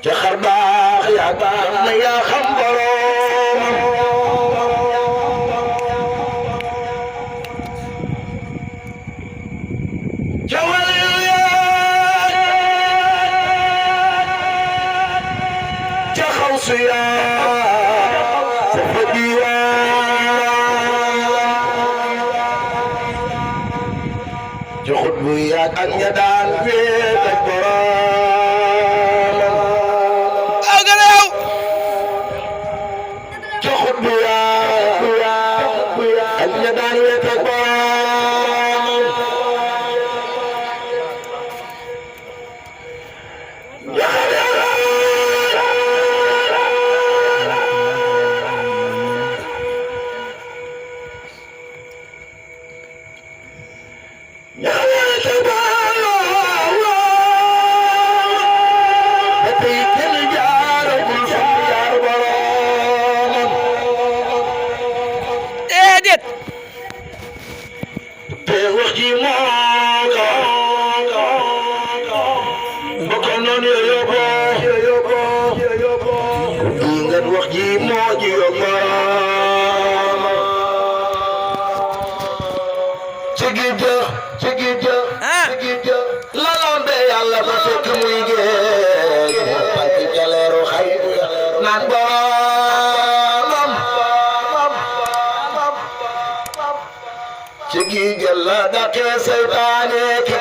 ca xar baax yaa baax na yaa xam borom ca wàllu ca xaw su yaa sa fa diwaan ca xut bu yaa ak ña daan wéet ak borom aw galeew ca xut bu yaa ak ña daan wéet ak borom Seytaane